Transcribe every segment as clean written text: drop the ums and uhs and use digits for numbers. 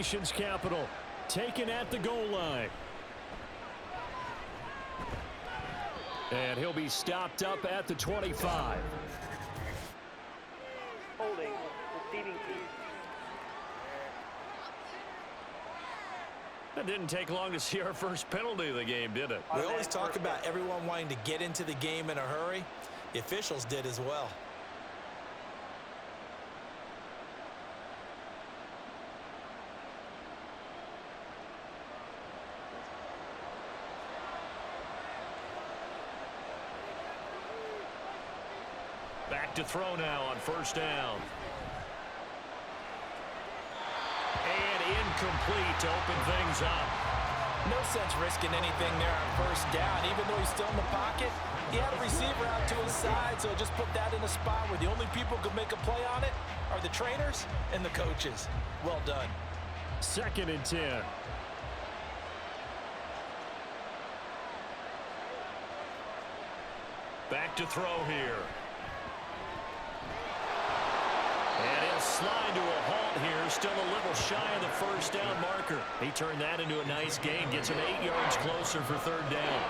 nation's capital, taken at the goal line. And he'll be stopped up at the 25. Holding, receiving team. It didn't take long to see our first penalty of the game, did it? We always talk about everyone wanting to get into the game in a hurry. The officials did as well. Back to throw now on first down. And incomplete to open things up. No sense risking anything there on first down. Even though he's still in the pocket, he had a receiver out to his side, so just put that in a spot where the only people who can make a play on it are the trainers and the coaches. Well done. 2nd and 10. Back to throw here. And he'll slide to a halt here. Still a little shy of the first down marker. He turned that into a nice gain. Gets him 8 yards closer for 3rd down.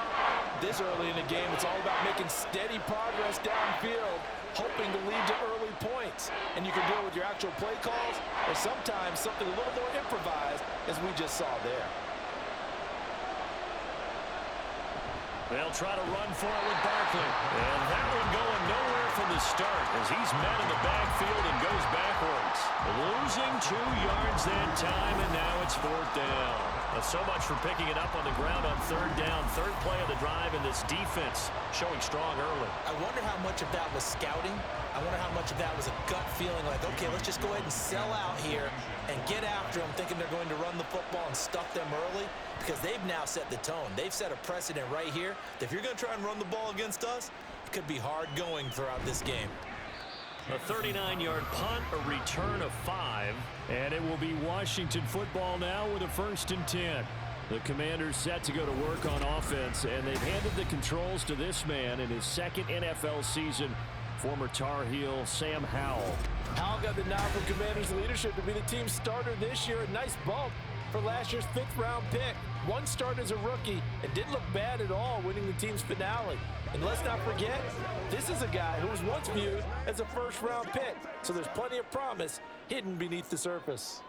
This early in the game, it's all about making steady progress downfield, hoping to lead to early points. And you can do it with your actual play calls or sometimes something a little more improvised, as we just saw there. They'll try to run for it with Barkley. And that one going nowhere from the start as he's met in the backfield and goes backwards. Losing 2 yards that time, and now it's 4th down. So much for picking it up on the ground on 3rd down. 3rd play of the drive, and this defense showing strong early. I wonder how much of that was scouting. I wonder how much of that was a gut feeling like, okay, let's just go ahead and sell out here and get after them, thinking they're going to run the football and stuff them early, because they've now set the tone. They've set a precedent right here that if you're going to try and run the ball against us, it could be hard going throughout this game. A 39-yard punt, a return of 5, and it will be Washington football now with a 1st and 10. The Commanders set to go to work on offense, and they've handed the controls to this man in his 2nd NFL season, former Tar Heel Sam Howell. Howell got the nod from Commanders leadership to be the team starter this year. A nice bump for last year's 5th-round pick. One start as a rookie and didn't look bad at all, winning the team's finale. And let's not forget, this is a guy who was once viewed as a 1st-round pick. So there's plenty of promise hidden beneath the surface.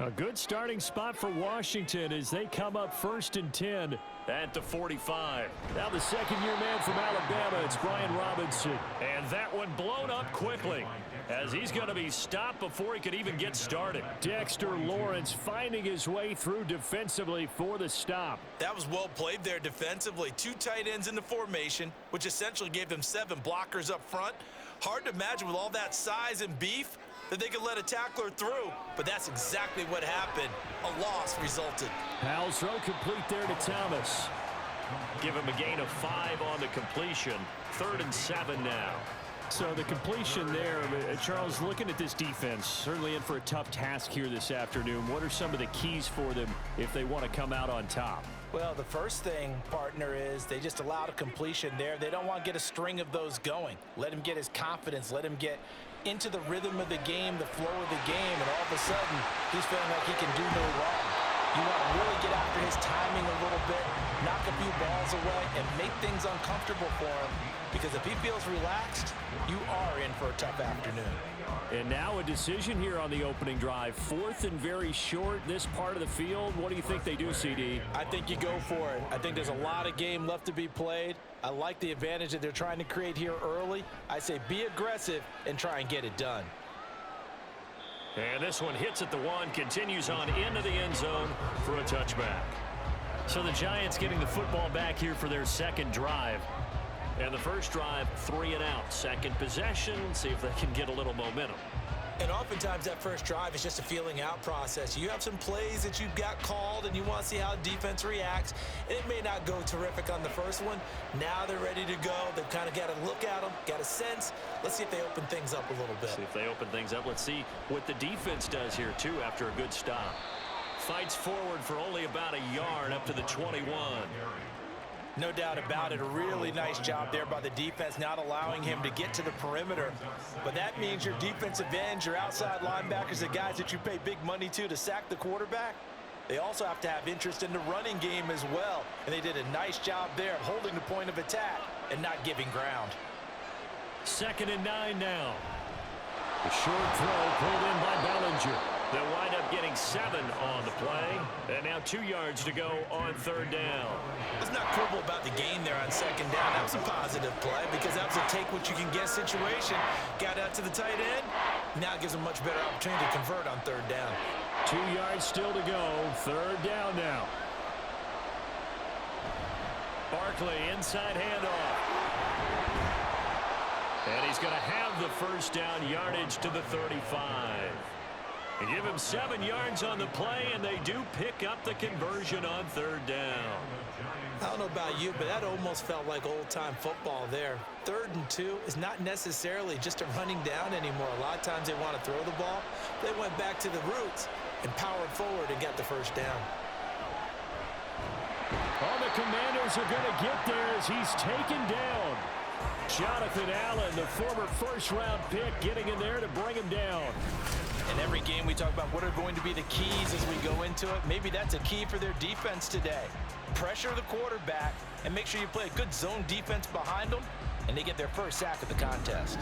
A good starting spot for Washington as they come up 1st and 10 at the 45. Now the 2nd-year man from Alabama, it's Brian Robinson. And that one blown up quickly as he's going to be stopped before he could even get started. Dexter Lawrence finding his way through defensively for the stop. That was well played there defensively. 2 tight ends in the formation, which essentially gave them 7 blockers up front. Hard to imagine with all that size and beef that they could let a tackler through, but that's exactly what happened. A loss resulted. Howell's throw complete there to Thomas. Give him a gain of 5 on the completion. 3rd and 7 now. So the completion there, Charles, looking at this defense, certainly in for a tough task here this afternoon. What are some of the keys for them if they want to come out on top? Well, the first thing, partner, is they just allowed a completion there. They don't want to get a string of those going. Let him get his confidence. Let him get into the rhythm of the game, the flow of the game, and all of a sudden, he's feeling like he can do no wrong. You want to really get after his timing a little bit, knock a few balls away, and make things uncomfortable for him. Because if he feels relaxed, you are in for a tough afternoon. And now a decision here on the opening drive. 4th and very short, this part of the field. What do you think they do, CD? I think you go for it. I think there's a lot of game left to be played. I like the advantage that they're trying to create here early. I say be aggressive and try and get it done. And this one hits at the 1, continues on into the end zone for a touchback. So the Giants getting the football back here for their 2nd drive. And the first drive, 3 and out. 2nd possession, see if they can get a little momentum. And oftentimes that first drive is just a feeling out process. You have some plays that you've got called and you want to see how defense reacts. And it may not go terrific on the first one. Now they're ready to go. They've kind of got to look at them, got a sense. Let's see if they open things up a little bit. See if they open things up. Let's see what the defense does here, too, after a good stop. Fights forward for only about a yard up to the 21. No doubt about it. A really nice job there by the defense, not allowing him to get to the perimeter. But that means your defensive ends, your outside linebackers, the guys that you pay big money to sack the quarterback, they also have to have interest in the running game as well. And they did a nice job there of holding the point of attack and not giving ground. 2nd and 9 now. The short throw pulled in by Bellinger. They'll wind up getting 7 on the play. And now 2 yards to go on 3rd down. Let's not quibble about the gain there on 2nd down. That was a positive play because that was a take-what-you-can-get situation. Got out to the tight end. Now gives them much better opportunity to convert on 3rd down. 2 yards still to go. 3rd down now. Barkley inside handoff. And he's going to have the 1st down, yardage to the 35. They give him 7 yards on the play, and they do pick up the conversion on 3rd down. I don't know about you, but that almost felt like old-time football there. 3rd and 2 is not necessarily just a running down anymore. A lot of times they want to throw the ball. They went back to the roots and powered forward and got the 1st down. All the Commanders are going to get there as he's taken down. Jonathan Allen, the former 1st-round pick, getting in there to bring him down. In every game we talk about what are going to be the keys as we go into it. Maybe that's a key for their defense today. Pressure the quarterback and make sure you play a good zone defense behind them, and they get their 1st sack of the contest.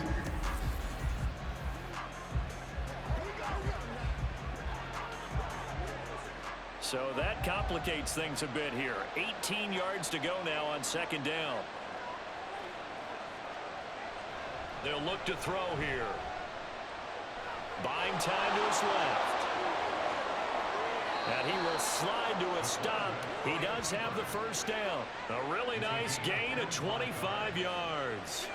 So that complicates things a bit here. 18 yards to go now on 2nd down. They'll look to throw here. Buying time to his left. And he will slide to a stop. He does have the 1st down. A really nice gain of 25 yards.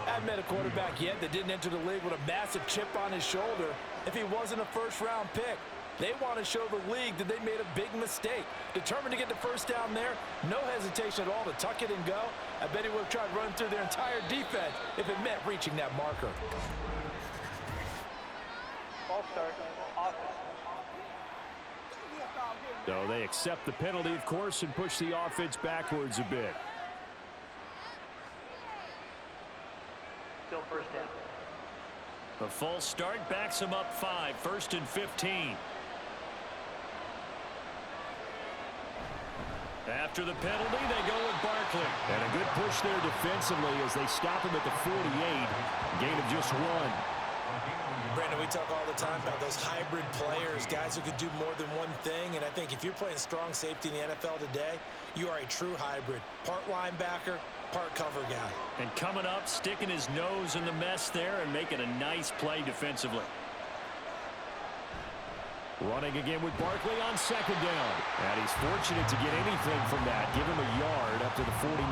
I haven't met a quarterback yet that didn't enter the league with a massive chip on his shoulder if he wasn't a 1st-round pick. They want to show the league that they made a big mistake. Determined to get the 1st down there, no hesitation at all to tuck it and go. I bet he would have tried running through their entire defense if it meant reaching that marker. Ball start. Offense. So they accept the penalty, of course, and push the offense backwards a bit. Still 1st down. The false start backs him up 5. 1st and 15. After the penalty, they go with Barkley. And a good push there defensively as they stop him at the 48. Gain of just 1. Brandon, we talk all the time about those hybrid players, guys who could do more than one thing. And I think if you're playing strong safety in the NFL today, you are a true hybrid. Part linebacker, part cover guy. And coming up, sticking his nose in the mess there and making a nice play defensively. Running again with Barkley on 2nd down. And he's fortunate to get anything from that. Give him a yard up to the 49.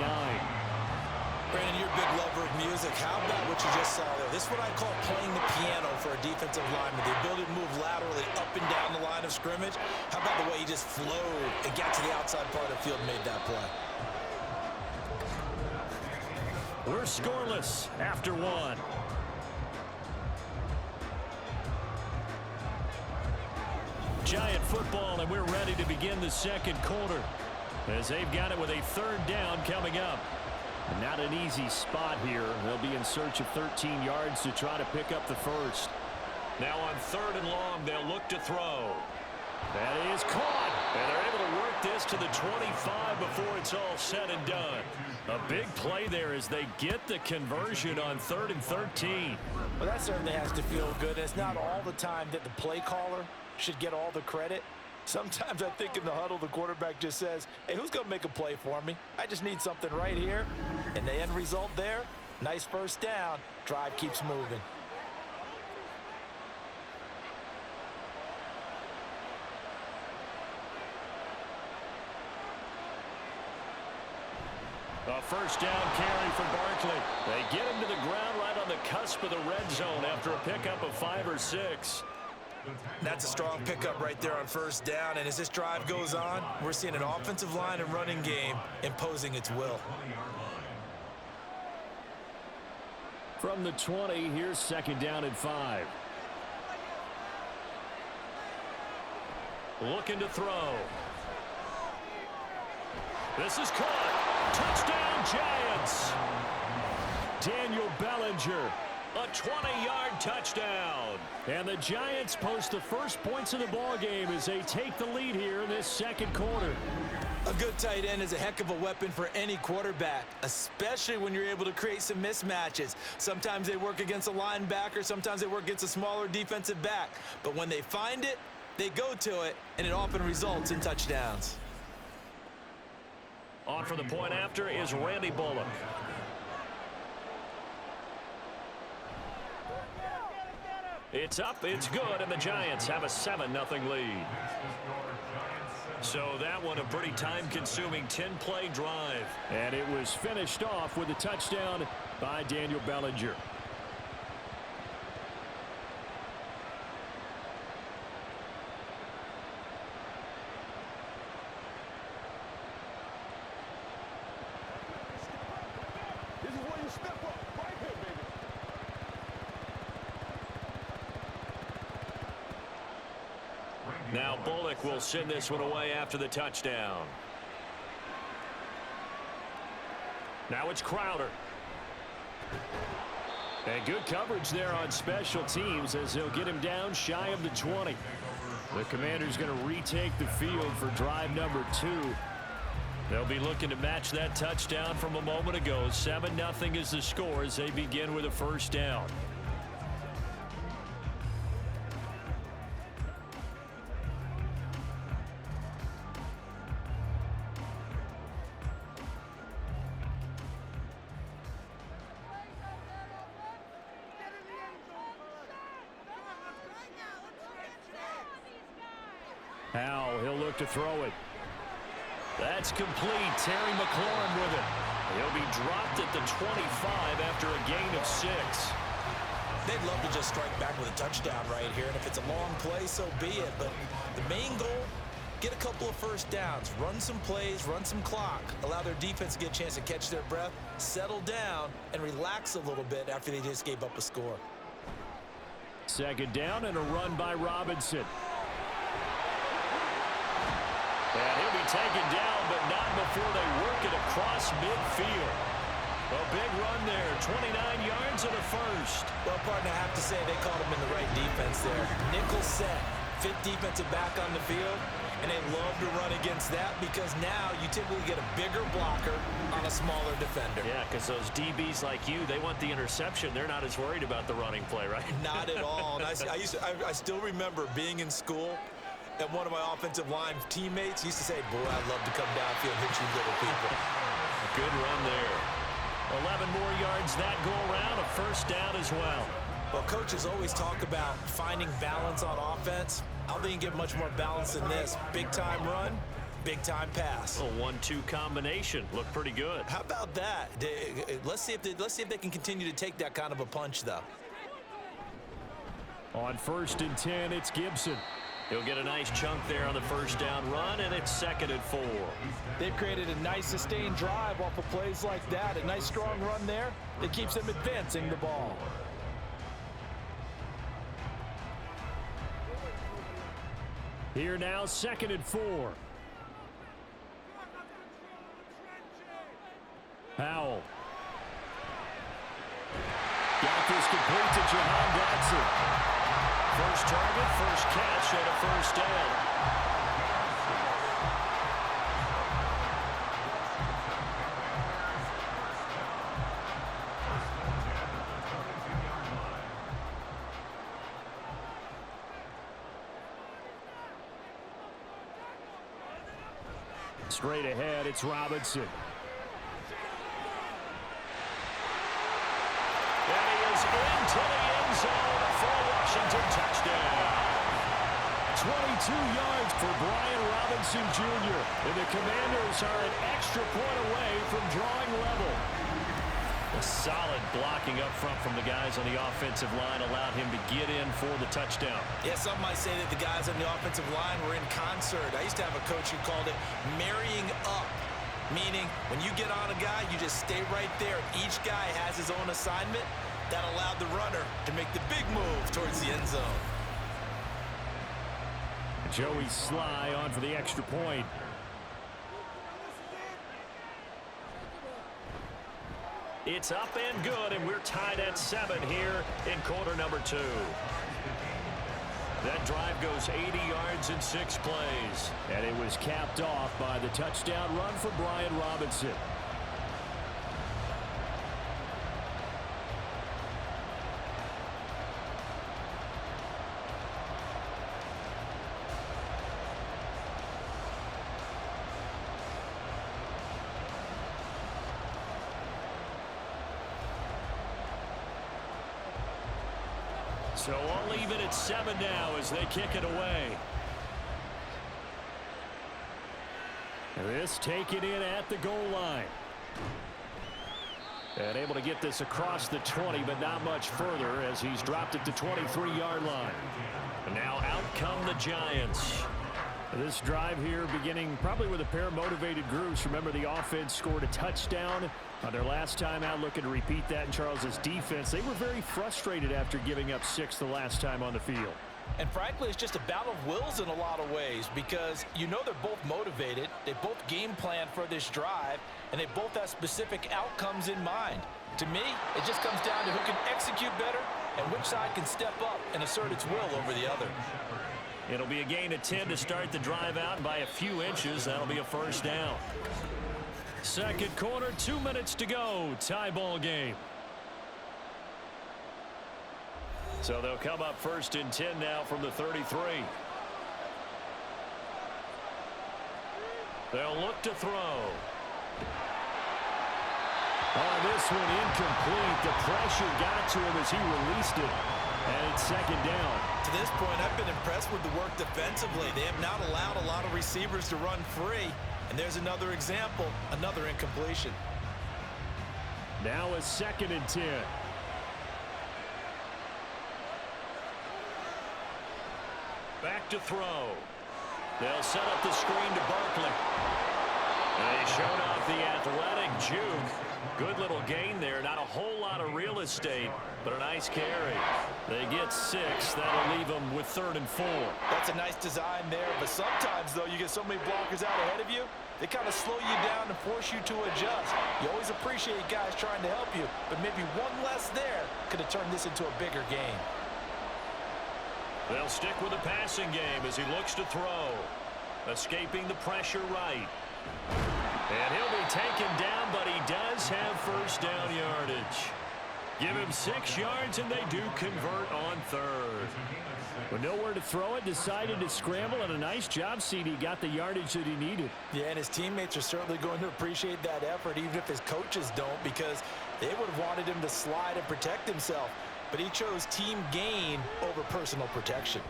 Brandon, you're a big lover of music. How about what you just saw there? This is what I call playing the piano for a defensive lineman. The ability to move laterally up and down the line of scrimmage. How about the way he just flowed and got to the outside part of the field and made that play? We're scoreless after 1. Giant football, and we're ready to begin the 2nd quarter as they've got it with a 3rd down coming up. Not an easy spot here. They'll be in search of 13 yards to try to pick up the 1st. Now on 3rd and long, they'll look to throw. That is caught, and they're able to work this to the 25 before it's all said and done. A big play there as they get the conversion on 3rd and 13. Well, that certainly has to feel good. It's not all the time that the play caller should get all the credit. Sometimes I think in the huddle, the quarterback just says, hey, who's going to make a play for me? I just need something right here. And the end result there, nice 1st down. Drive keeps moving. A 1st down carry for Barkley. They get him to the ground right on the cusp of the red zone after a pickup of 5 or 6. That's a strong pickup right there on 1st down. And as this drive goes on, we're seeing an offensive line and running game imposing its will. From the 20, here's 2nd down and 5. Looking to throw. This is caught. Touchdown, Giants! Daniel Bellinger, a 20-yard touchdown. And the Giants post the first points of the ballgame as they take the lead here in this second quarter. A good tight end is a heck of a weapon for any quarterback, especially when you're able to create some mismatches. Sometimes they work against a linebacker, sometimes they work against a smaller defensive back. But when they find it, they go to it, and it often results in touchdowns. On for the point after is Randy Bullock. It's up, it's good, and the Giants have a 7-0 lead. So that one a pretty time-consuming 10-play drive. And it was finished off with a touchdown by Daniel Bellinger. This is where you step up. Right here, baby. Now Bullock will send this one away after the touchdown. Now it's Crowder. And good coverage there on special teams as they'll get him down shy of the 20. The Commanders going to retake the field for drive number 2. They'll be looking to match that touchdown from a moment ago. 7-0 is the score as they begin with a first down. Howell, he'll look to throw it. That's complete. Terry McLaurin with it. He'll be dropped at the 25 after a gain of 6. They'd love to just strike back with a touchdown right here, and if it's a long play, so be it. But the main goal, get a couple of first downs, run some plays, run some clock, allow their defense to get a chance to catch their breath, settle down, and relax a little bit after they just gave up a score. Second down and a run by Robinson. And he'll be taken down, but not before they work it across midfield. A big run there, 29 yards and a first. Well, partner, I have to say they called him in the right defense there. Nickel set, fifth defensive back on the field, and they love to run against that because now you typically get a bigger blocker on a smaller defender. Yeah, because those DBs like you, they want the interception. They're not as worried about the running play, right? Not at all. And I still remember being in school, and one of my offensive line teammates used to say, boy, I'd love to come downfield and hit you little people. Good run there. 11 more yards that go around, a first down as well. Well, coaches always talk about finding balance on offense. I don't think you can get much more balance than this. Big-time run, big-time pass. A 1-2 combination. Looked pretty good. How about that? Let's see if they can continue to take that kind of a punch, though. On 1st and 10, it's Gibson. He'll get a nice chunk there on the first down run, and it's 2nd and 4. They've created a nice sustained drive off of plays like that. A nice strong run there that keeps them advancing the ball. Here now, 2nd and 4. Howell. Got this complete to Jahan Dotson. First target, first catch, and a first down. Straight ahead, it's Robinson. And he is into the end zone for a Washington touchdown. 22 yards for Brian Robinson Jr. And the Commanders are an extra point away from drawing level. A solid blocking up front from the guys on the offensive line allowed him to get in for the touchdown. Yeah, some might say that the guys on the offensive line were in concert. I used to have a coach who called it marrying up, meaning when you get on a guy, you just stay right there. Each guy has his own assignment. That allowed the runner to make the big move towards the end zone. Joey Sly on for the extra point. It's up and good, and we're tied at 7 here in quarter number 2. That drive goes 80 yards in 6 plays. And it was capped off by the touchdown run for Brian Robinson. So I'll leave it at 7 now as they kick it away. This taken in at the goal line. And able to get this across the 20, but not much further as he's dropped it to 23-yard line. And now out come the Giants. This drive here beginning probably with a pair of motivated groups. Remember, the offense scored a touchdown on their last time out, looking to repeat that in Charles's defense. They were very frustrated after giving up 6 the last time on the field. And frankly, it's just a battle of wills in a lot of ways because you know they're both motivated. They both game plan for this drive, and they both have specific outcomes in mind. To me, it just comes down to who can execute better and which side can step up and assert its will over the other. It'll be a gain of 10 to start the drive out, and by a few inches, that'll be a first down. Second quarter, 2 minutes to go. Tie ball game. So they'll come up first and 10 now from the 33. They'll look to throw. Oh, this one incomplete. The pressure got to him as he released it. And it's second down. To this point, I've been impressed with the work defensively. They have not allowed a lot of receivers to run free. And there's another example, another incompletion. Now a second and 10. Back to throw. They'll set up the screen to Barkley. And they showed off the athletic juke. Good little gain there. Not a whole lot of real estate, but a nice carry. They get 6. That'll leave them with 3rd and 4. That's a nice design there, but sometimes, though, you get so many blockers out ahead of you, they kind of slow you down and force you to adjust. You always appreciate guys trying to help you, but maybe one less there could have turned this into a bigger game. They'll stick with the passing game as he looks to throw. Escaping the pressure right. And he'll be taken down, but he does have first down yardage. Give him 6 yards, and they do convert on 3rd. With nowhere to throw it, decided to scramble, and a nice job, CD. Got the yardage that he needed. Yeah, and his teammates are certainly going to appreciate that effort, even if his coaches don't, because they would have wanted him to slide and protect himself. But he chose team gain over personal protection.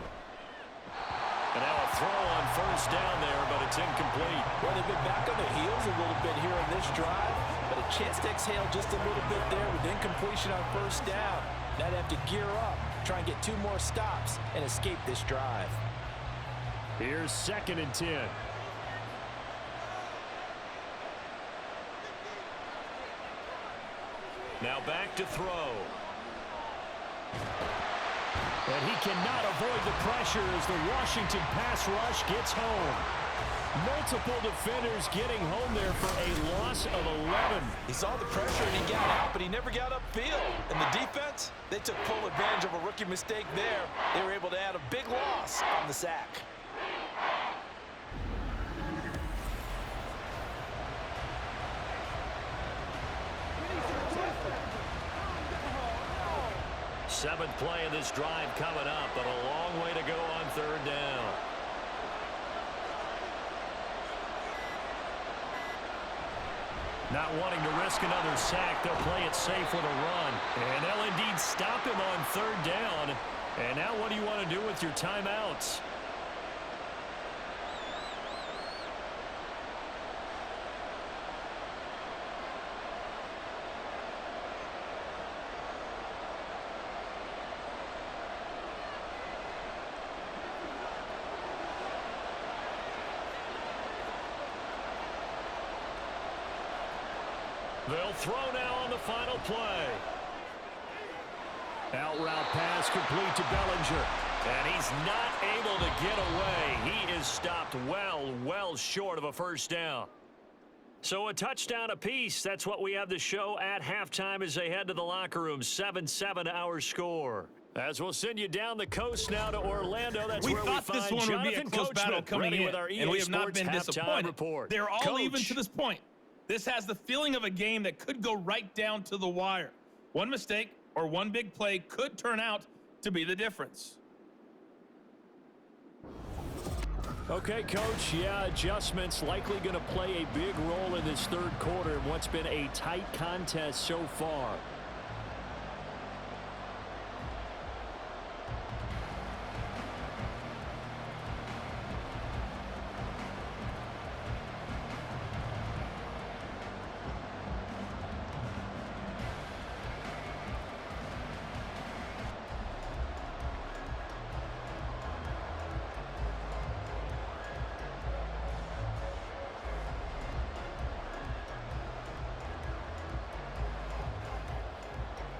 And now a throw on first down there, but it's incomplete. Well, they've been back on the heels a little bit here in this drive, but a chance to exhale just a little bit there with incompletion on first down. Now they have to gear up, try and get 2 more stops, and escape this drive. Here's second and 10. Now back to throw. And he cannot avoid the pressure as the Washington pass rush gets home. Multiple defenders getting home there for a loss of 11. He saw the pressure and he got out, but he never got upfield. And the defense, they took full advantage of a rookie mistake there. They were able to add a big loss on the sack. Seventh play of this drive coming up, but a long way to go on 3rd down. Not wanting to risk another sack, they'll play it safe with a run. And they'll indeed stop him on 3rd down. And now what do you want to do with your timeouts? They'll throw now on the final play. Out route pass complete to Bellinger. And he's not able to get away. He is stopped well short of a first down. So a touchdown apiece. That's what we have the show at halftime as they head to the locker room. 7-7 our score. As we'll send you down the coast now to Orlando. That's where we thought find this one would be a Jonathan close battle Coachman coming ready in, with our EA and we have not Sports been halftime disappointed. report. They're all Coach. even to this point. This has the feeling of a game that could go right down to the wire. One mistake or one big play could turn out to be the difference. Okay, Coach, adjustments likely going to play a big role in this third quarter in what's been a tight contest so far.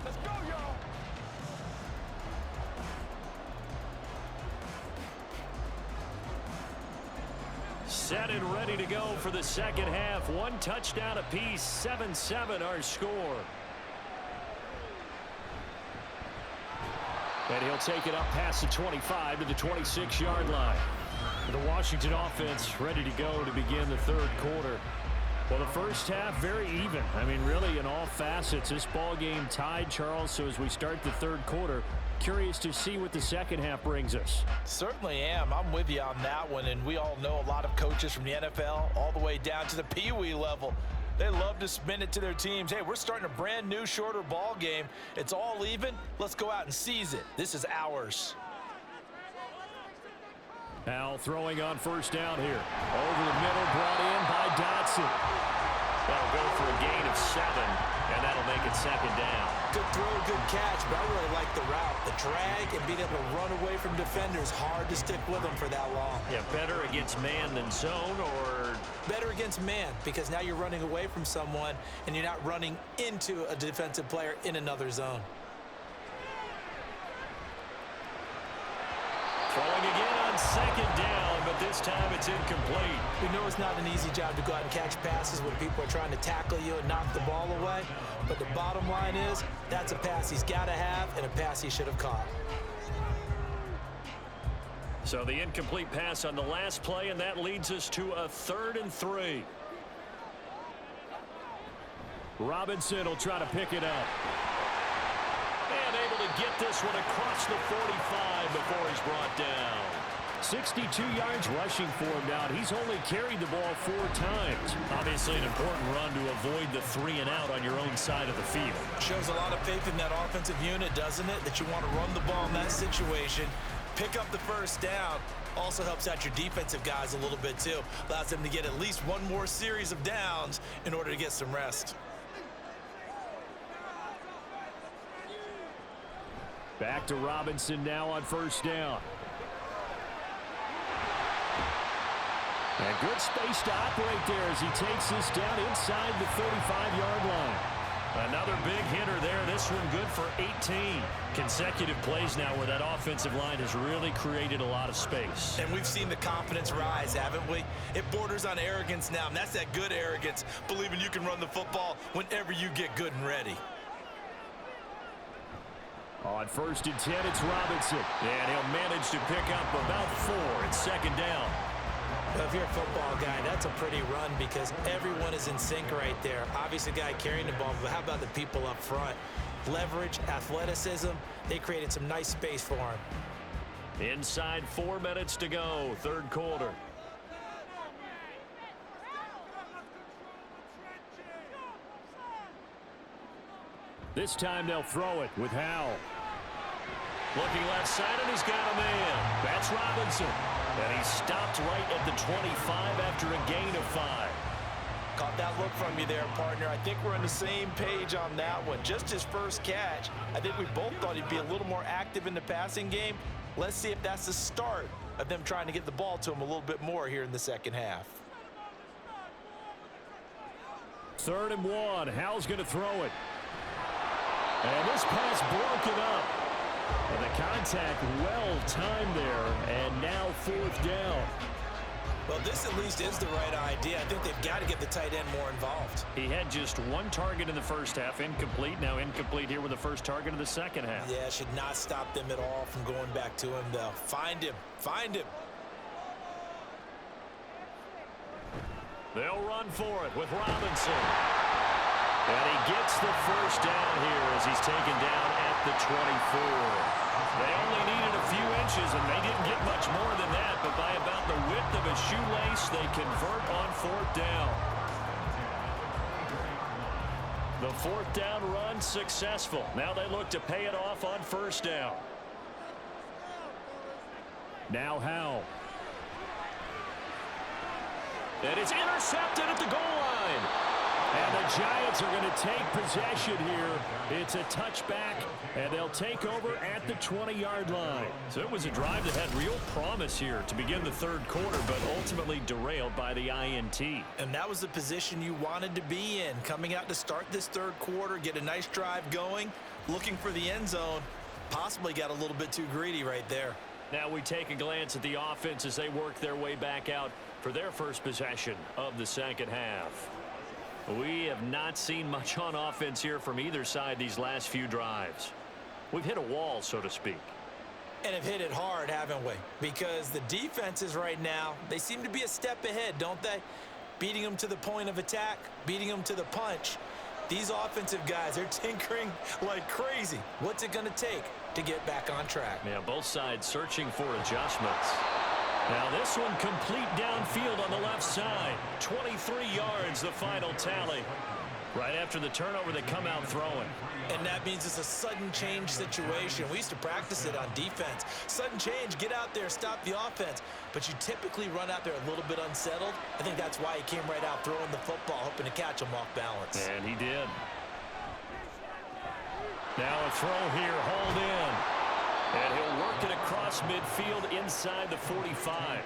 Let's go, y'all. Set and ready to go for the second half. One touchdown apiece. 7-7 our score. And he'll take it up past the 25 to the 26-yard line. The Washington offense ready to go to begin the third quarter. Well, the first half, very even. I mean, really, in all facets, this ball game tied, Charles. So as we start the third quarter, curious to see what the second half brings us. Certainly am. I'm with you on that one, and we all know a lot of coaches from the NFL all the way down to the Pee Wee level. They love to spin it to their teams. Hey, we're starting a brand new, shorter ball game. It's all even. Let's go out and seize it. This is ours. Al throwing on first down here. Over the middle, brought in by Dotson. That'll go for a gain of 7, and that'll make it second down. Good throw, good catch, but I really like the route. The drag and being able to run away from defenders, hard to stick with them for that long. Yeah, better against man than zone, or Better against man, because now you're running away from someone and you're not running into a defensive player in another zone. throwing again on second down, but this time it's incomplete. We know it's not an easy job to go out and catch passes when people are trying to tackle you and knock the ball away, but the bottom line is that's a pass he's got to have and a pass he should have caught. So the incomplete pass on the last play, and that leads us to a 3rd and 3. Robinson will try to pick it up. And able to get this one across the 45 before he's brought down. 62 yards rushing for him now. He's only carried the ball 4 times. Obviously an important run to avoid the 3 and out on your own side of the field. Shows a lot of faith in that offensive unit, doesn't it? That you want to run the ball in that situation, pick up the first down. Also helps out your defensive guys a little bit too. Allows them to get at least one more series of downs in order to get some rest. Back to Robinson now on first down. And good space to operate there as he takes this down inside the 35-yard line. Another big hitter there. This one good for 18. Consecutive plays now where that offensive line has really created a lot of space. And we've seen the confidence rise, haven't we? It borders on arrogance now, and that's that good arrogance, believing you can run the football whenever you get good and ready. On first and 10, it's Robinson. And he'll manage to pick up about 4. It's second down. Well, if you're a football guy, that's a pretty run because everyone is in sync right there. Obviously, the guy carrying the ball, but how about the people up front? Leverage, athleticism, they created some nice space for him. Inside 4 minutes to go, third quarter. This time they'll throw it with Howell. Looking left side, and he's got a man. That's Robinson. And he stopped right at the 25 after a gain of 5. Caught that look from you there, partner. I think we're on the same page on that one. Just his first catch. I think we both thought he'd be a little more active in the passing game. Let's see if that's the start of them trying to get the ball to him a little bit more here in the second half. 3rd and 1. Howell's going to throw it. And this pass broken up. And the contact well timed there, and now 4th down. Well, this at least is the right idea. I think they've got to get the tight end more involved. He had just one target in the first half, incomplete. Now incomplete here with the first target of the second half. Yeah, should not stop them at all from going back to him, though. Find him. Find him. They'll run for it with Robinson. And he gets the first down here as he's taken down at the 24. They only needed a few inches, and they didn't get much more than that. But by about the width of a shoelace, they convert on fourth down. The fourth down run successful. Now they look to pay it off on first down. Now Howell. And it's intercepted at the goal line. And the Giants are going to take possession here. It's a touchback, and they'll take over at the 20-yard line. So it was a drive that had real promise here to begin the third quarter, but ultimately derailed by the INT. And that was the position you wanted to be in. Coming out to start this third quarter, get a nice drive going, looking for the end zone. Possibly got a little bit too greedy right there. Now we take a glance at the offense as they work their way back out for their first possession of the second half. We have not seen much on offense here from either side these last few drives. We've hit a wall, so to speak. And have hit it hard, haven't we? Because the defenses right now, they seem to be a step ahead, don't they? Beating them to the point of attack, beating them to the punch. These offensive guys, they're tinkering like crazy. What's it going to take to get back on track? Yeah, both sides searching for adjustments. Now this one complete downfield on the left side. 23 yards, the final tally. Right after the turnover, they come out throwing. And that means it's a sudden change situation. We used to practice it on defense. Sudden change, get out there, stop the offense. But you typically run out there a little bit unsettled. I think that's why he came right out throwing the football, hoping to catch him off balance. And he did. Now a throw here, hauled in. And he'll work it across midfield inside the 45.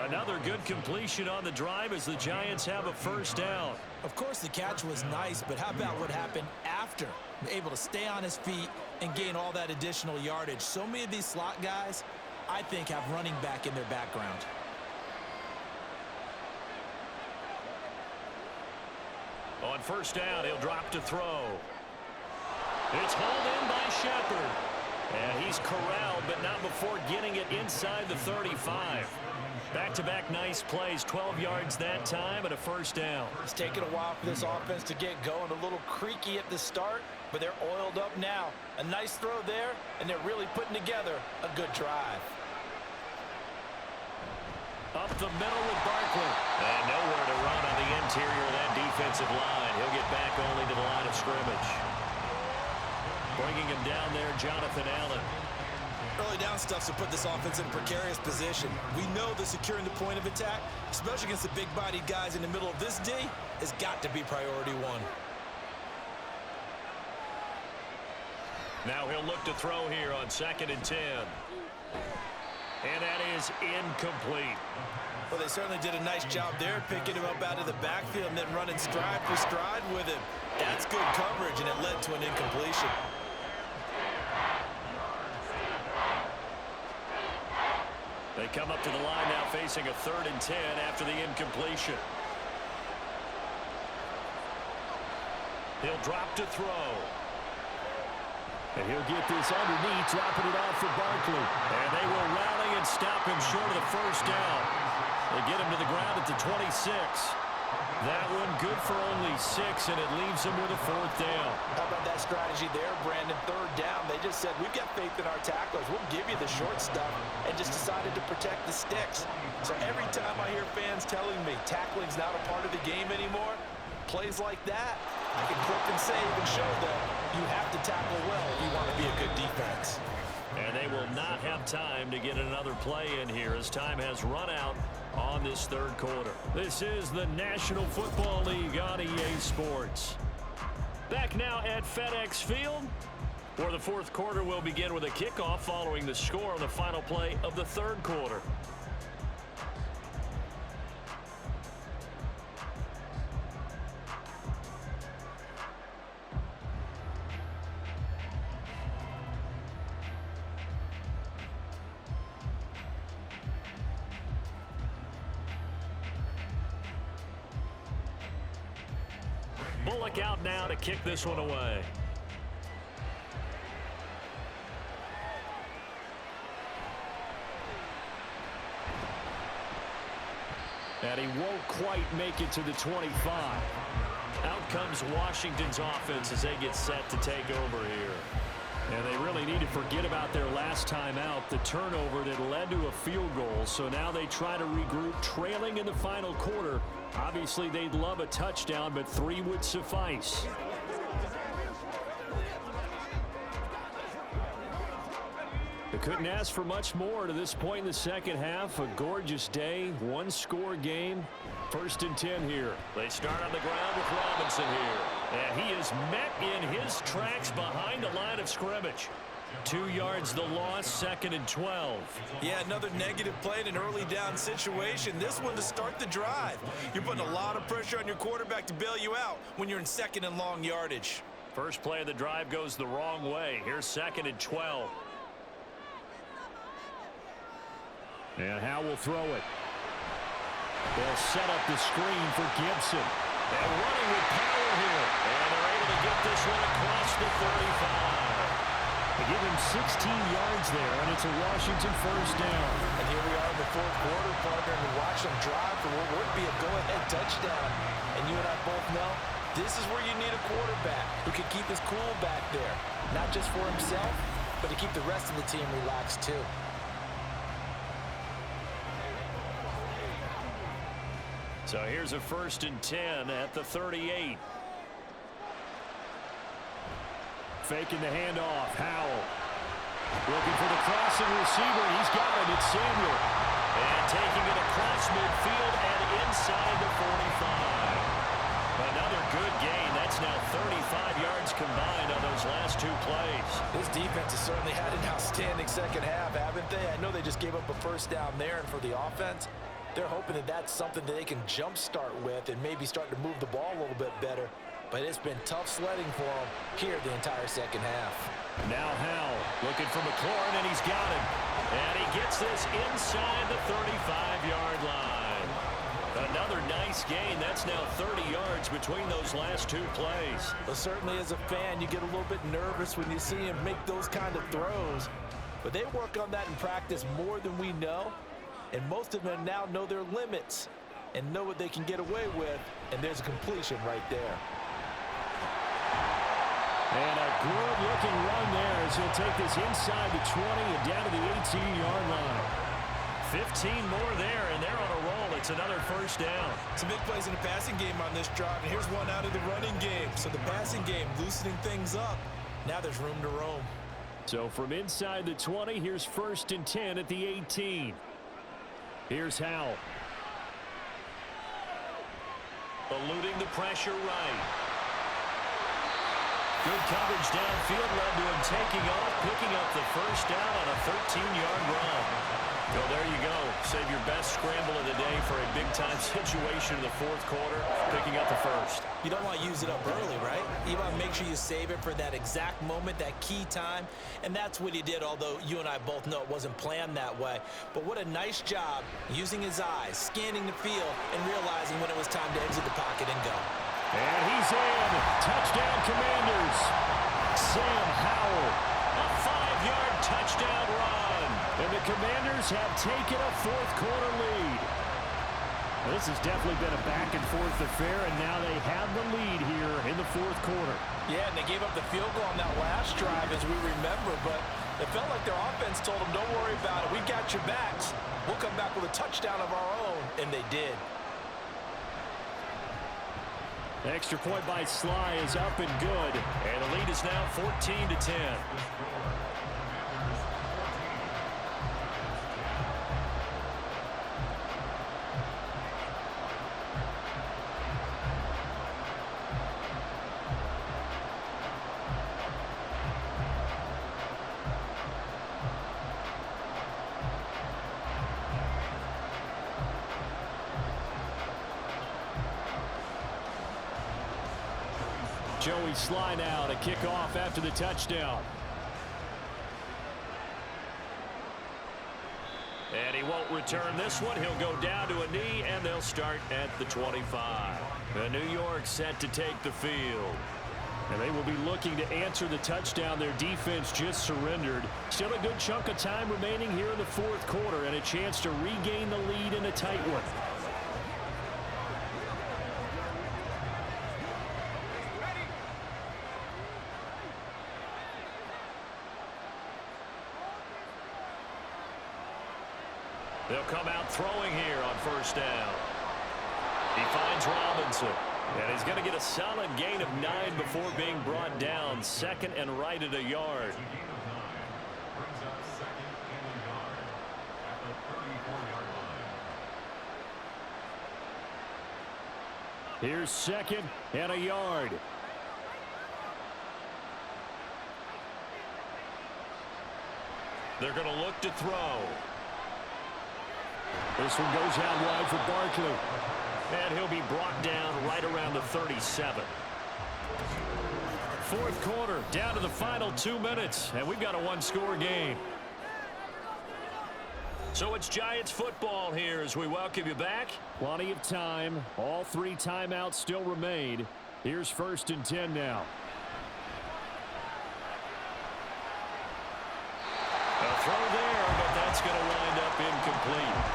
Another good completion on the drive as the Giants have a first down. Of course, the catch was nice, but how about what happened after? Able to stay on his feet and gain all that additional yardage. So many of these slot guys, I think, have running back in their background. On first down, he'll drop to throw. It's hauled in by Shepard. And he's corralled, but not before getting it inside the 35. Back-to-back nice plays, 12 yards that time, and a first down. It's taken a while for this offense to get going. A little creaky at the start, but they're oiled up now. A nice throw there, and they're really putting together a good drive. Up the middle with Barkley. And nowhere to run on the interior of that defensive line. He'll get back only to the line of scrimmage. Bringing him down there, Jonathan Allen. Early down stuffs will put this offense in a precarious position. We know that securing the point of attack, especially against the big-bodied guys in the middle of this D, has got to be priority one. Now he'll look to throw here on 2nd and 10. And that is incomplete. Well, they certainly did a nice job there, picking him up out of the backfield and then running stride for stride with him. That's good coverage, and it led to an incompletion. They come up to the line now facing a 3rd and 10 after the incompletion. He'll drop to throw. And he'll get this underneath, dropping it off for Barkley. And they will rally and stop him short of the first down. They get him to the ground at the 26. That one good for only 6, and it leaves him with a 4th down. How about that strategy there, Brandon? 3rd down. They just said, we've got faith in our tacklers. We'll give you the short stuff, and just decided to protect the sticks. So every time I hear fans telling me tackling's not a part of the game anymore, plays like that, I can click and save and show them you have to tackle well if you want to be a good defense. And they will not have time to get another play in here as time has run out on this 3rd quarter. This is the National Football League on EA Sports. Back now at FedEx Field, where the 4th quarter will begin with a kickoff following the score on the final play of the 3rd quarter. Bullock out now to kick this one away. And he won't quite make it to the 25. Out comes Washington's offense as they get set to take over here. And they really need to forget about their last time out, the turnover that led to a field goal. So now they try to regroup, trailing in the final quarter. Obviously, they'd love a touchdown, but 3 would suffice. They couldn't ask for much more to this point in the second half. A gorgeous day, one-score game. 1st and 10 here. They start on the ground with Robinson here. And he is met in his tracks behind the line of scrimmage. 2 yards the loss, 2nd and 12. Yeah, another negative play in an early down situation. This one to start the drive. You're putting a lot of pressure on your quarterback to bail you out when you're in 2nd and long yardage. First play of the drive goes the wrong way. Here's 2nd and 12. And Howe will throw it. They'll set up the screen for Gibson. And running with power here. And they're able to get this one across the 35. They give him 16 yards there, and it's a Washington 1st down. And here we are in the 4th quarter, partner, and we watch them drive for what would be a go-ahead touchdown. And you and I both know this is where you need a quarterback who can keep his cool back there. Not just for himself, but to keep the rest of the team relaxed too. So here's a 1st and 10 at the 38. Faking the handoff. Howell looking for the crossing receiver. He's got it. It's Samuel. And taking it across midfield and inside the 45. Another good gain. That's now 35 yards combined on those last 2 plays. This defense has certainly had an outstanding second half, haven't they? I know they just gave up a 1st down there, and for the offense, they're hoping that that's something that they can jumpstart with and maybe start to move the ball a little bit better. But it's been tough sledding for them here the entire second half. Now Howell looking for McLaurin, and he's got him. And he gets this inside the 35-yard line. Another nice gain. That's now 30 yards between those last 2 plays. Well, certainly as a fan, you get a little bit nervous when you see him make those kind of throws. But they work on that in practice more than we know. And most of them now know their limits and know what they can get away with. And there's a completion right there. And a good-looking run there as he'll take this inside the 20 and down to the 18-yard line. 15 more there, and they're on a roll. It's another 1st down. Some big plays in the passing game on this drive. And here's one out of the running game. So the passing game loosening things up. Now there's room to roam. So from inside the 20, here's 1st and 10 at the 18. Here's Howell. Eluding the pressure right. Good coverage downfield led to him taking off, picking up the 1st down on a 13-yard run. So there you go. Save your best scramble of the day for a big-time situation in the 4th quarter, picking up the 1st. You don't want to use it up early, right? You want to make sure you save it for that exact moment, that key time. And that's what he did, although you and I both know it wasn't planned that way. But what a nice job using his eyes, scanning the field, and realizing when it was time to exit the pocket and go. And he's in. Touchdown, Commanders. Sam Howell. A 5-yard touchdown run. And the Commanders have taken a 4th quarter lead. Well, this has definitely been a back-and-forth affair, and now they have the lead here in the 4th quarter. Yeah, and they gave up the field goal on that last drive, as we remember, but it felt like their offense told them, don't worry about it. We got your backs. We'll come back with a touchdown of our own, and they did. The extra point by Sly is up and good. And the lead is now 14-10. Joey Sly now to kick off after the touchdown. And he won't return this one. He'll go down to a knee, and they'll start at the 25. And New York set to take the field. And they will be looking to answer the touchdown their defense just surrendered. Still a good chunk of time remaining here in the fourth quarter and a chance to regain the lead in a tight one. They'll come out throwing here on first down. He finds Robinson. And he's going to get a solid gain of 9 before being brought down. Second and right at a yard. Here's second and a yard. They're going to look to throw. This one goes out wide for Barkley. And he'll be brought down right around the 37. Fourth quarter, down to the final 2 minutes, and we've got a one-score game. So it's Giants football here as we welcome you back. Plenty of time. All 3 timeouts still remain. Here's first and 10 now. A throw there, but that's going to wind up incomplete.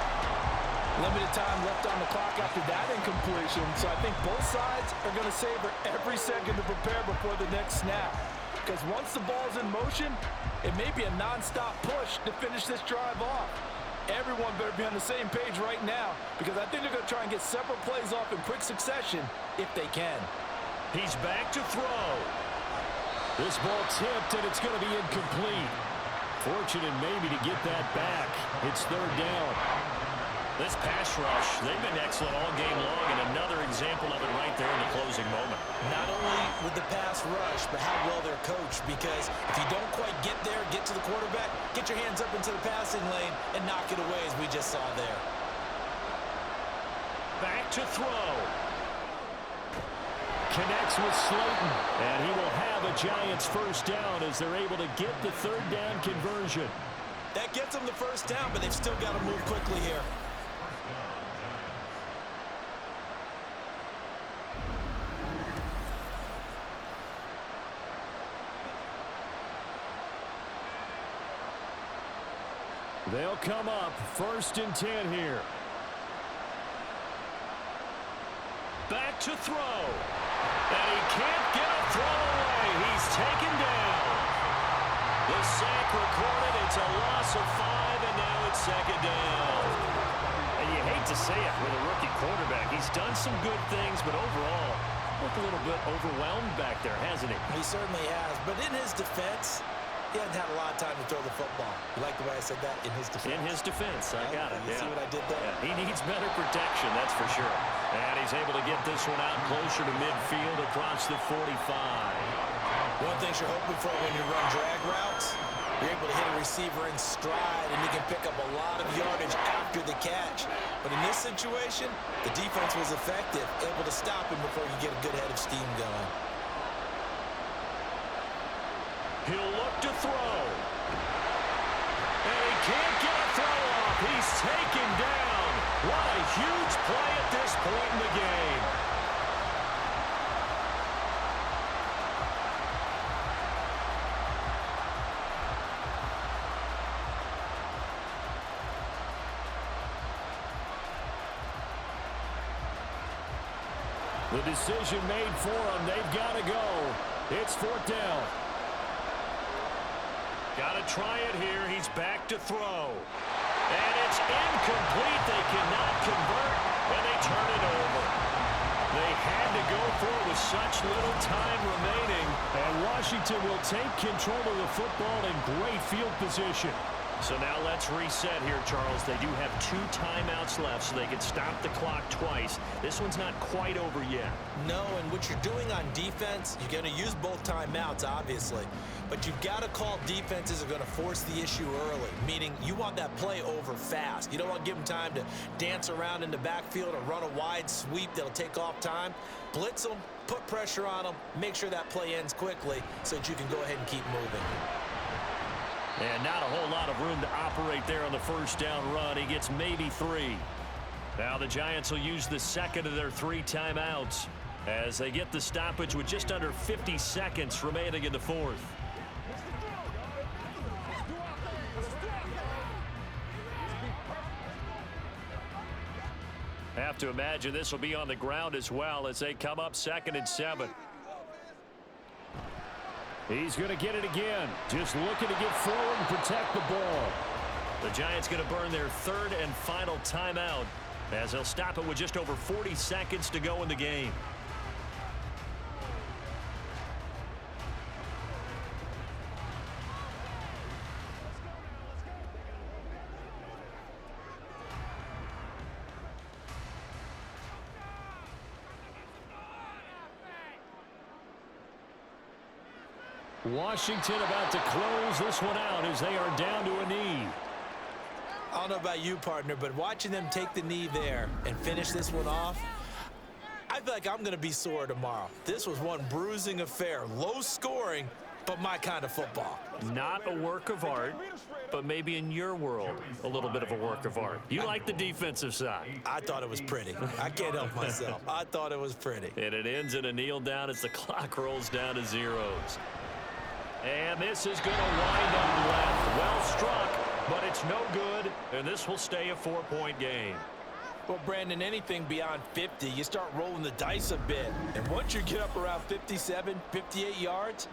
Limited time left on the clock after that incompletion, so I think both sides are going to savor every second to prepare before the next snap. Because once the ball's in motion, it may be a non-stop push to finish this drive off. Everyone better be on the same page right now, because I think they're going to try and get several plays off in quick succession if they can. He's back to throw. This ball tipped, and it's going to be incomplete. Fortunate maybe to get that back. It's third down. This pass rush, they've been excellent all game long, and another example of it right there in the closing moment. Not only with the pass rush, but how well they're coached, because if you don't quite get there, get to the quarterback, get your hands up into the passing lane and knock it away as we just saw there. Back to throw. Connects with Slayton, and he will have a Giants first down as they're able to get the third down conversion. That gets them the first down, but they've still got to move quickly here. They'll come up first and 10 here. Back to throw. And he can't get a throw away. He's taken down. The sack recorded. It's a loss of 5, and now it's second down. And you hate to say it with a rookie quarterback. He's done some good things, but overall, looked a little bit overwhelmed back there, hasn't he? He certainly has, but in his defense, he hasn't had a lot of time to throw the football. You like the way I said that? In his defense. In his defense, I got it. You see what I did there? Yeah, he needs better protection, that's for sure. And he's able to get this one out closer to midfield across the 45. One thing you're hoping for when you run drag routes, you're able to hit a receiver in stride, and you can pick up a lot of yardage after the catch. But in this situation, the defense was effective, able to stop him before you get a good head of steam going. He'll look to throw. And he can't get a throw off. He's taken down. What a huge play at this point in the game. The decision made for them. They've got to go. It's fourth down. Got to try it here. He's back to throw. And it's incomplete. They cannot convert, and they turn it over. They had to go for it with such little time remaining. And Washington will take control of the football in great field position. So now let's reset here, Charles. They do have 2 timeouts left, so they can stop the clock twice. This one's not quite over yet. No, and what you're doing on defense, you're going to use both timeouts, obviously. But you've got to call defenses are going to force the issue early, meaning you want that play over fast. You don't want to give them time to dance around in the backfield or run a wide sweep that'll take off time. Blitz them, put pressure on them, make sure that play ends quickly so that you can go ahead and keep moving. And not a whole lot of room to operate there on the first down run. He gets maybe 3. Now the Giants will use the second of their 3 timeouts as they get the stoppage with just under 50 seconds remaining in the fourth. Have to imagine this will be on the ground as well as they come up 2nd and 7. He's going to get it again. Just looking to get forward and protect the ball. The Giants going to burn their 3rd and final timeout as they'll stop it with just over 40 seconds to go in the game. Washington about to close this one out as they are down to a knee. I don't know about you, partner, but watching them take the knee there and finish this one off, I feel like I'm going to be sore tomorrow. This was one bruising affair. Low scoring, but my kind of football. Not a work of art, but maybe in your world, a little bit of a work of art. You like the defensive side. I thought it was pretty. I can't help myself. I thought it was pretty. And it ends in a kneel down as the clock rolls down to zeros. And this is going to wind up left. Well struck, but it's no good, and this will stay a 4-point game. Well, Brandon, anything beyond 50, you start rolling the dice a bit. And once you get up around 57, 58 yards,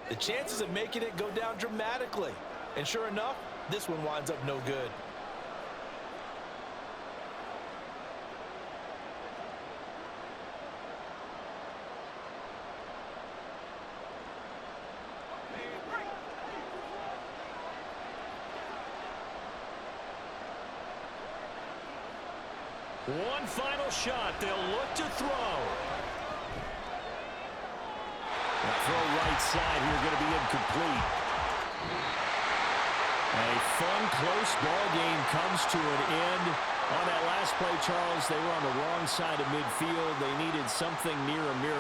the chances of making it go down dramatically. And sure enough, this one winds up no good. One final shot. They'll look to throw. The throw right side here going to be incomplete. A fun, close ball game comes to an end. On that last play, Charles, they were on the wrong side of midfield. They needed something near a miracle.